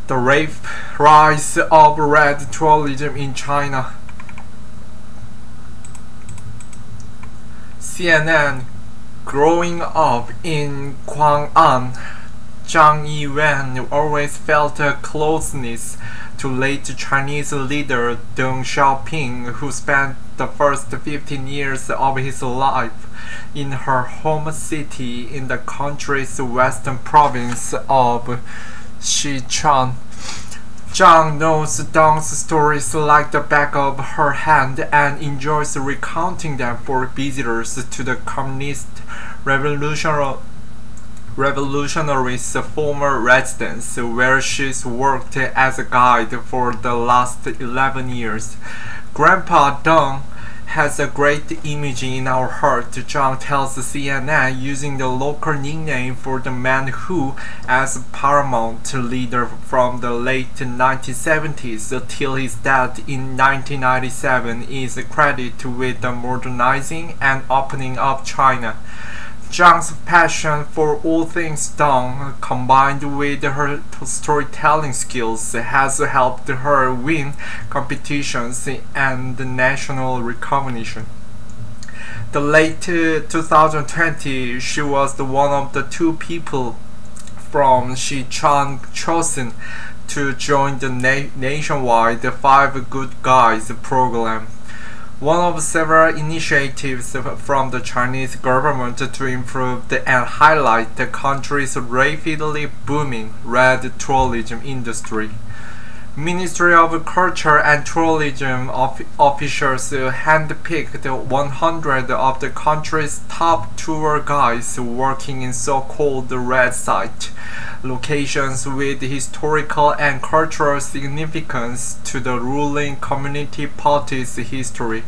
The rise of red tourism in China. CNN. Growing up in Guang'an, Zhang always felt a closeness to late Chinese leader Deng Xiaoping, who spent the first 15 years of his life in her home city in the country's western province of Sichuan. Zhang knows Deng's stories like the back of her hand and enjoys recounting them for visitors to the Communist Revolutionary's former residence, where she's worked as a guide for the last 11 years. Grandpa Deng has a great image in our heart, Zhang tells CNN, using the local nickname for the man who, as paramount leader from the late 1970s till his death in 1997, is credited with the modernizing and opening up China. Zhang's passion for all things Deng, combined with her storytelling skills, has helped her win competitions and national recognition. The late 2020, she was one of the 2 people from Sichuan chosen to join the nationwide 5 Good Guys program, one of several initiatives from the Chinese government to improve and highlight the country's rapidly booming red tourism industry. Ministry of Culture and Tourism officials handpicked 100 of the country's top tour guides working in so-called red site locations with historical and cultural significance to the ruling Community Party's history.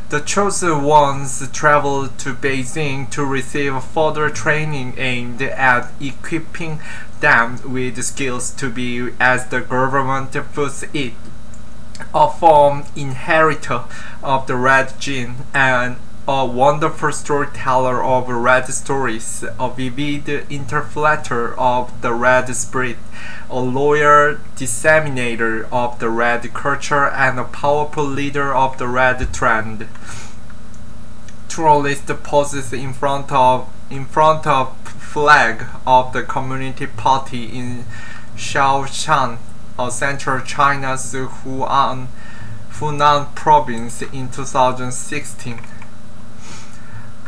The chosen ones traveled to Beijing to receive further training aimed at equipping them with skills to be, as the government puts it, a firm inheritor of the red gene and a wonderful storyteller of red stories, a vivid interpreter of the red spirit, a loyal disseminator of the red culture, and a powerful leader of the red trend. Tourist poses in front of flag of the Community Party in Shaoshan, central China's Hunan province in 2016.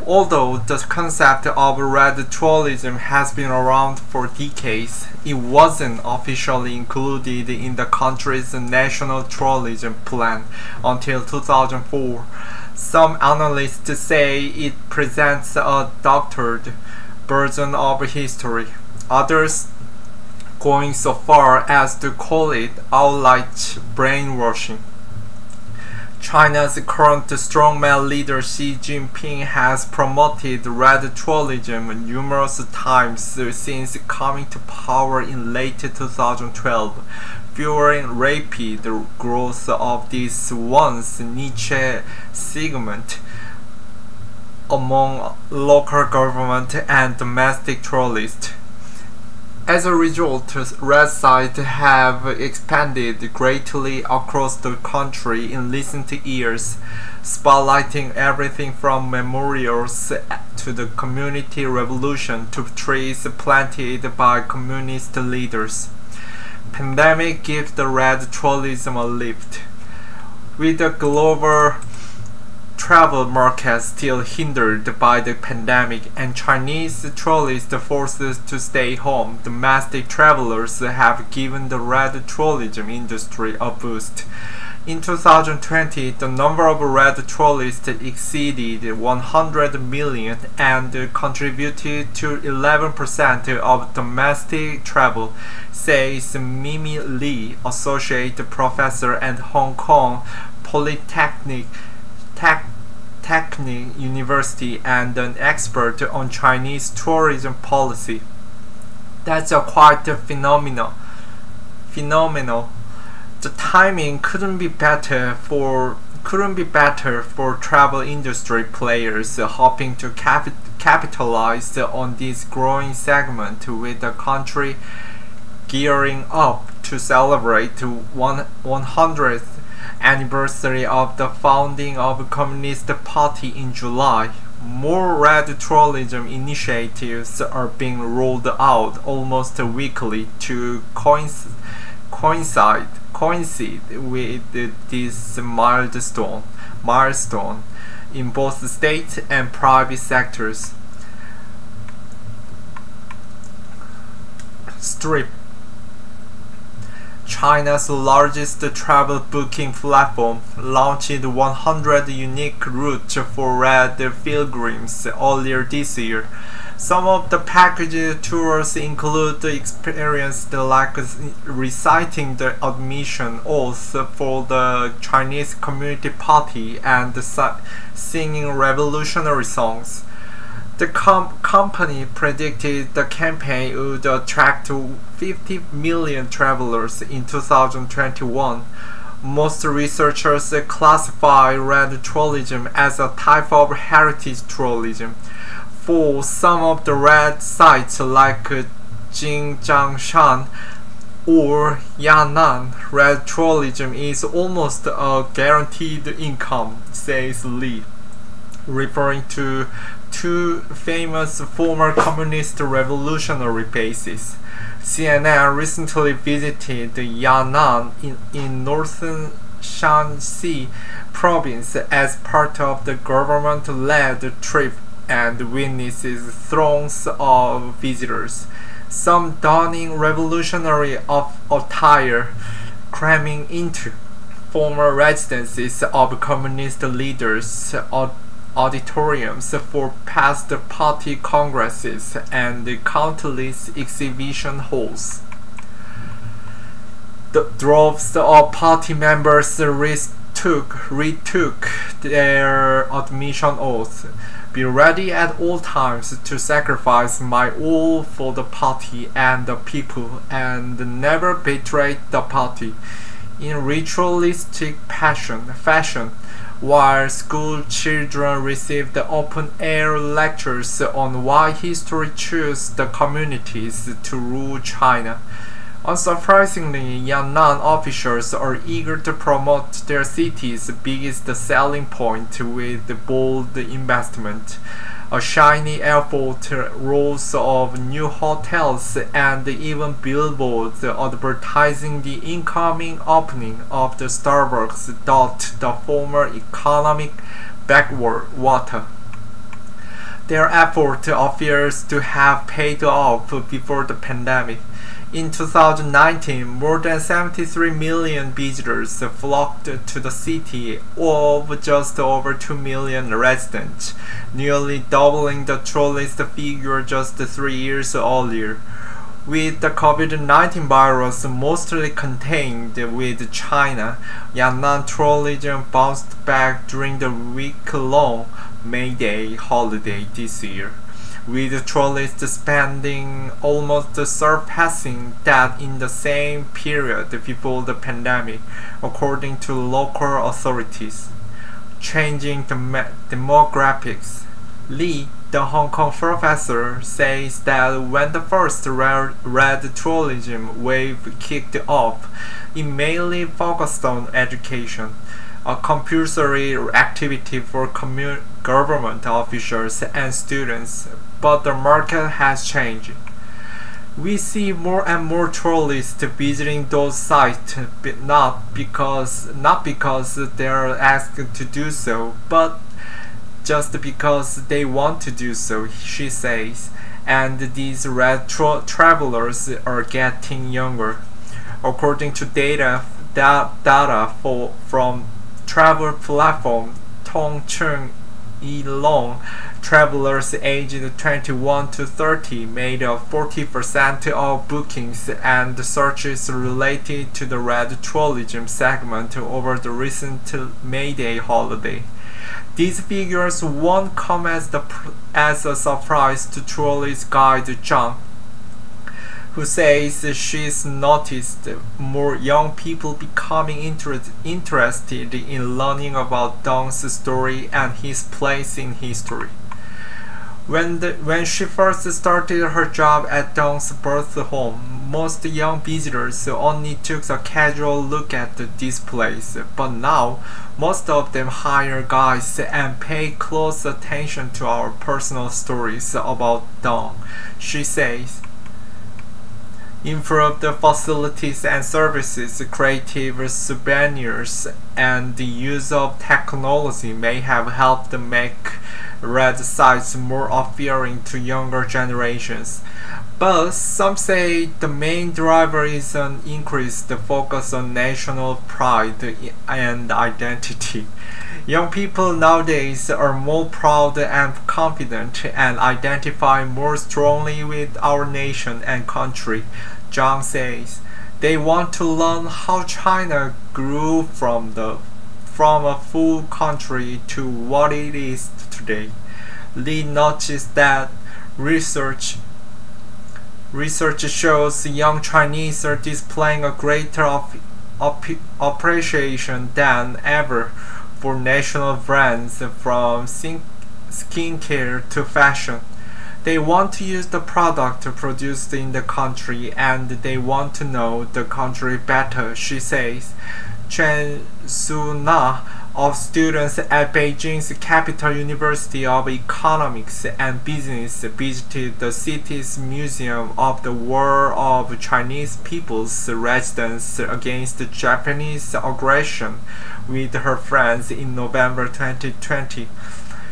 Although the concept of red tourism has been around for decades, it wasn't officially included in the country's national tourism plan until 2004. Some analysts say it presents a doctored version of history, others going so far as to call it outright brainwashing. China's current strongman leader Xi Jinping has promoted red tourism numerous times since coming to power in late 2012, fueling rapid growth of this once niche segment among local government and domestic tourists. As a result, red sites have expanded greatly across the country in recent years, spotlighting everything from memorials to the community revolution to trees planted by communist leaders. Pandemic gives the red tourism a lift. With the global travel market still hindered by the pandemic and Chinese tourists forced to stay home, domestic travelers have given the red tourism industry a boost. In 2020, the number of red tourists exceeded 100 million and contributed to 11% of domestic travel, says Mimi Lee, associate professor at Hong Kong Polytechnic University and an expert on Chinese tourism policy. That's quite phenomenal. The timing couldn't be better for travel industry players hoping to capitalize on this growing segment, with the country gearing up to celebrate the 100th anniversary of the founding of the Communist Party in July. More red tourism initiatives are being rolled out almost weekly to coincide with this milestone in both state and private sectors. Strip. China's largest travel booking platform launched 100 unique routes for red pilgrims earlier this year. Some of the package tours include experiences like reciting the admission oath for the Chinese Communist Party and singing revolutionary songs. The company predicted the campaign would attract 50 million travelers in 2021. Most researchers classify red tourism as a type of heritage tourism. For some of the red sites like Jingjiangshan or Yan'an, red tourism is almost a guaranteed income, says Li, referring to two famous former communist revolutionary bases. CNN recently visited Yan'an in northern Shanxi province as part of the government-led trip and witnesses throngs of visitors, some donning revolutionary attire, cramming into former residences of communist leaders, auditoriums for past party congresses, and countless exhibition halls. The droves of party members retook their admission oath. Be ready at all times to sacrifice my all for the party and the people, and never betray the party. In ritualistic fashion, while school children received open-air lectures on why history chose the communities to rule China. Unsurprisingly, Yan'an officials are eager to promote their city's biggest selling point with bold investment. A shiny airport, rows of new hotels, and even billboards advertising the incoming opening of the Starbucks dot the former economic backwater. Their effort appears to have paid off before the pandemic. In 2019, more than 73 million visitors flocked to the city of just over 2 million residents, nearly doubling the tourist figure just 3 years earlier. With the COVID-19 virus mostly contained with China, Yan'an tourism bounced back during the week-long May Day holiday this year, with tourist spending almost surpassing that in the same period before the pandemic, according to local authorities. Changing the demographics. Li, the Hong Kong professor, says that when the first red tourism wave kicked off, it mainly focused on education, a compulsory activity for government officials and students, but the market has changed. We see more and more tourists visiting those sites, but not because they are asked to do so, but just because they want to do so, she says. And these red travelers are getting younger. According to data from travel platform Tongcheng Yilong, travelers aged 21 to 30 made up 40% of bookings and searches related to the red tourism segment over the recent May Day holiday. These figures won't come as a surprise to tourist guide Zhang, who says she's noticed more young people becoming interested in learning about Deng's story and his place in history. When she first started her job at Deng's birth home, most young visitors only took a casual look at the displays, but now most of them hire guides and pay close attention to our personal stories about Dong, she says. Improved facilities and services, creative souvenirs, and the use of technology may have helped make red sites more appealing to younger generations. But some say the main driver is an increased focus on national pride and identity. Young people nowadays are more proud and confident and identify more strongly with our nation and country, Zhang says. They want to learn how China grew from a full country to what it is today. Li noticed that research shows young Chinese are displaying a greater appreciation than ever for national brands, from skincare to fashion. They want to use the product produced in the country and they want to know the country better, she says. Chen Su-na of students at Beijing's Capital University of Economics and Business visited the city's Museum of the War of Chinese People's Resistance Against Japanese Aggression with her friends in November 2020.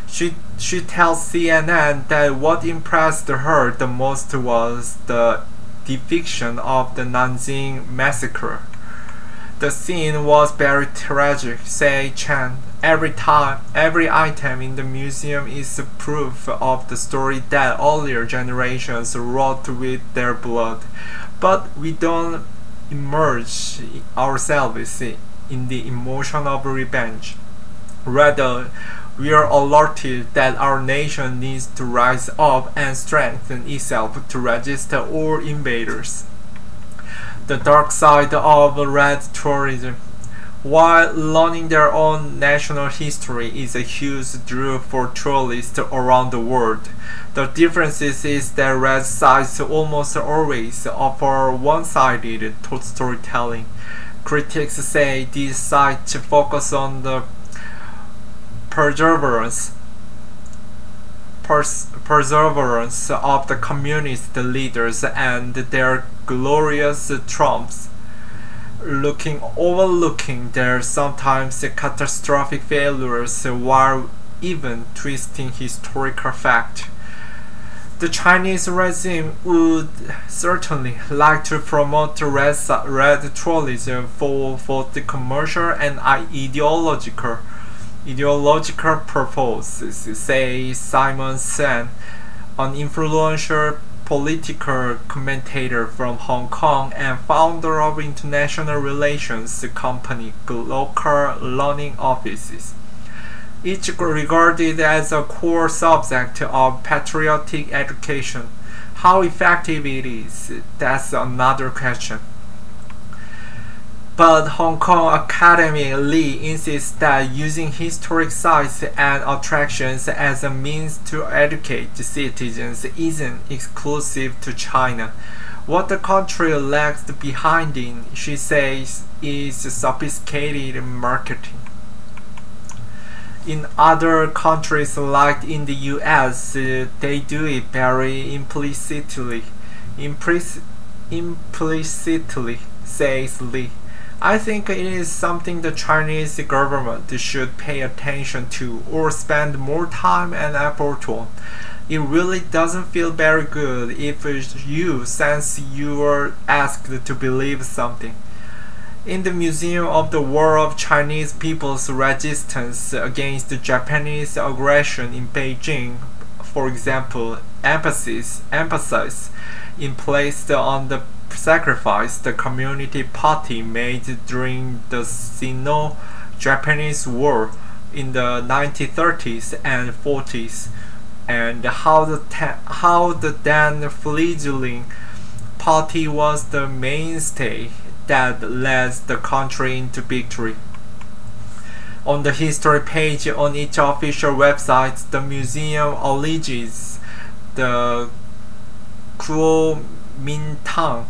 She tells CNN that what impressed her the most was the depiction of the Nanjing massacre. The scene was very tragic, said Chen. Every item in the museum is proof of the story that earlier generations wrote with their blood. But we don't immerse ourselves in the emotion of revenge. Rather, we are alerted that our nation needs to rise up and strengthen itself to resist all invaders. The dark side of red tourism. While learning their own national history is a huge draw for tourists around the world, the difference is that red sites almost always offer one-sided storytelling. Critics say these sites focus on the perseverance of the communist leaders and their glorious triumphs, overlooking their sometimes catastrophic failures while even twisting historical fact. The Chinese regime would certainly like to promote red tourism for both the commercial and ideological purposes, says Simon Sen, an influential political commentator from Hong Kong and founder of international relations company Local Learning Offices. Each regarded as a core subject of patriotic education. How effective it is, that's another question. But Hong Kong academic Lee insists that using historic sites and attractions as a means to educate citizens isn't exclusive to China. What the country lags behind in, she says, is sophisticated marketing. In other countries like in the US, they do it very implicitly, says Lee. I think it is something the Chinese government should pay attention to or spend more time and effort on. It really doesn't feel very good if you sense you are asked to believe something. In the Museum of the War of Chinese People's Resistance Against Japanese Aggression in Beijing, for example, emphasis is placed on the sacrifice the Communist Party made during the Sino-Japanese War in the 1930s and 40s, and how the then fledgling party was the mainstay that led the country into victory. On the history page on each official website, the museum alleges the Kuomintang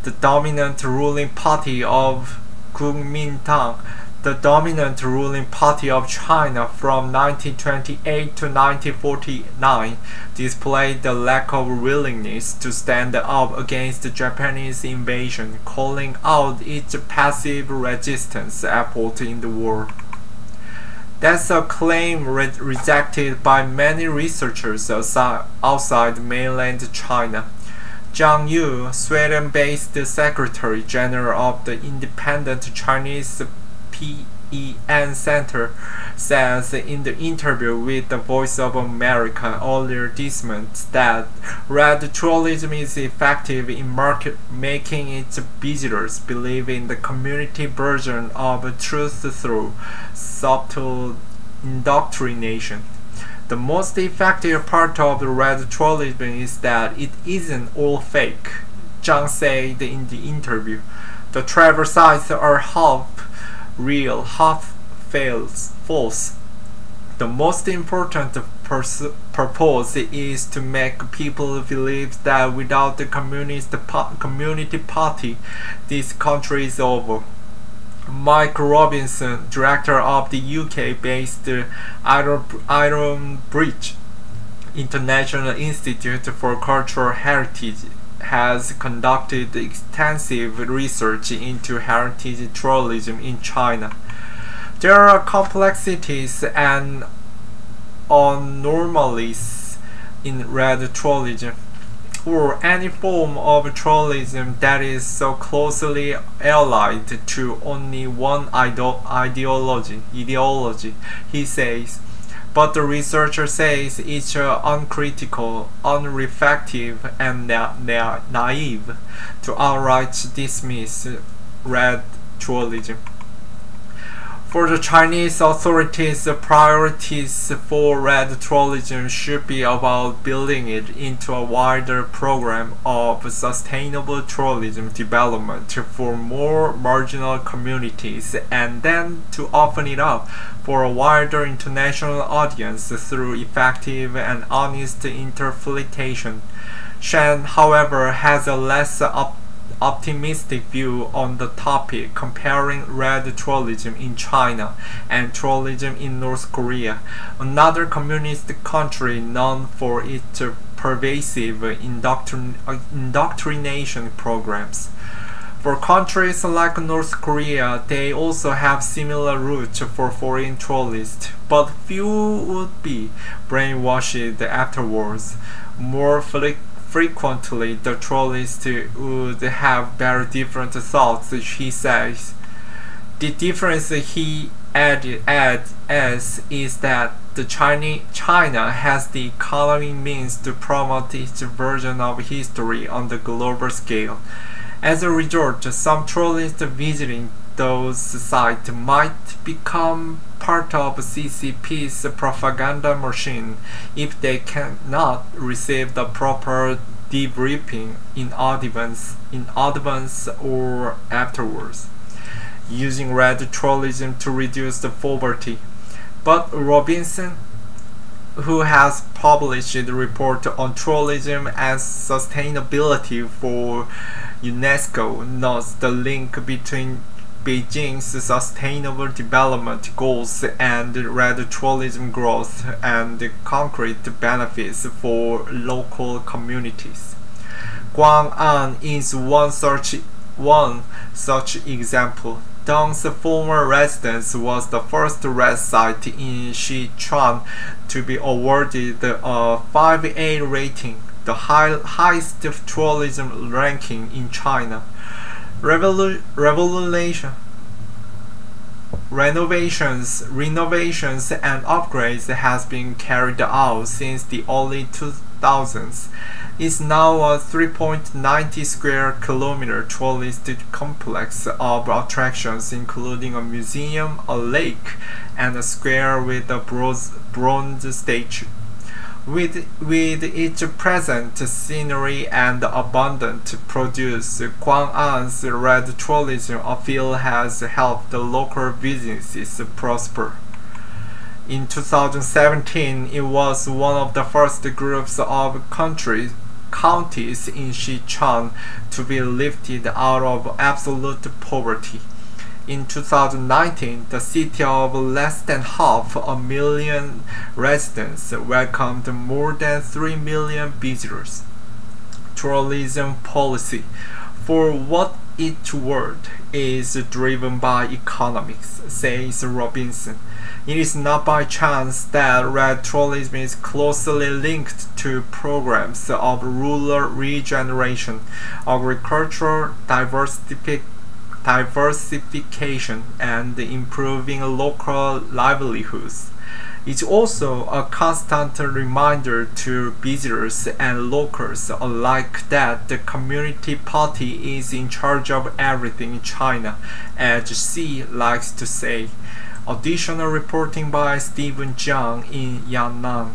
the dominant ruling party of Kuomintang, the dominant ruling party of China from 1928 to 1949, displayed the lack of willingness to stand up against the Japanese invasion, calling out its passive resistance effort in the war. That's a claim rejected by many researchers outside mainland China. Zhang Yu, Sweden-based Secretary General of the Independent Chinese PEN Center, says in the interview with the Voice of America earlier this month that red tourism is effective in making its visitors believe in the community version of truth through subtle indoctrination. The most effective part of the red tourism is that it isn't all fake, Zhang said in the interview. The travel sites are half real, half false. The most important purpose is to make people believe that without the community party, this country is over. Mike Robinson, director of the UK-based Ironbridge International Institute for Cultural Heritage, has conducted extensive research into heritage tourism in China. There are complexities and anomalies in red tourism, or any form of tourism that is so closely allied to only one ideology, he says. But the researcher says it's uncritical, unreflective, and naive to outright dismiss red tourism. For the Chinese authorities, the priorities for red tourism should be about building it into a wider program of sustainable tourism development for more marginal communities, and then to open it up for a wider international audience through effective and honest interpretation. Shen, however, has a less optimistic view on the topic, comparing red tourism in China and tourism in North Korea, another communist country known for its pervasive indoctrination programs. For countries like North Korea, they also have similar routes for foreign tourists, but few would be brainwashed afterwards. More frequently, the tourists would have very different thoughts, he says. The difference, he adds, is that China has the economic means to promote its version of history on the global scale. As a result, some tourists visiting those sites might become part of CCP's propaganda machine if they cannot receive the proper debriefing in advance or afterwards, using red tourism to reduce the poverty. But Robinson, who has published a report on tourism and sustainability for UNESCO, notes the link between Beijing's sustainable development goals and red tourism growth and concrete benefits for local communities. Guang'an is one such example. Deng's former residence was the first red site in Sichuan to be awarded a 5A rating, the highest tourism ranking in China. Renovations and upgrades has been carried out since the early 2000s. It's now a 3.90 square kilometer tourist complex of attractions, including a museum, a lake, and a square with a bronze statue. With its present scenery and abundant produce, Guang'an's red tourism appeal has helped the local businesses prosper. In 2017, it was one of the first groups of countries counties in Sichuan to be lifted out of absolute poverty. In 2019, the city of less than half a million residents welcomed more than 3 million visitors. Tourism policy, for what its worth, is driven by economics, says Robinson. It is not by chance that red tourism is closely linked to programs of rural regeneration, agricultural diversification, and improving local livelihoods. It's also a constant reminder to visitors and locals alike that the Community Party is in charge of everything in China, as Xi likes to say. Additional reporting by Stephen Zhang in Yan'an.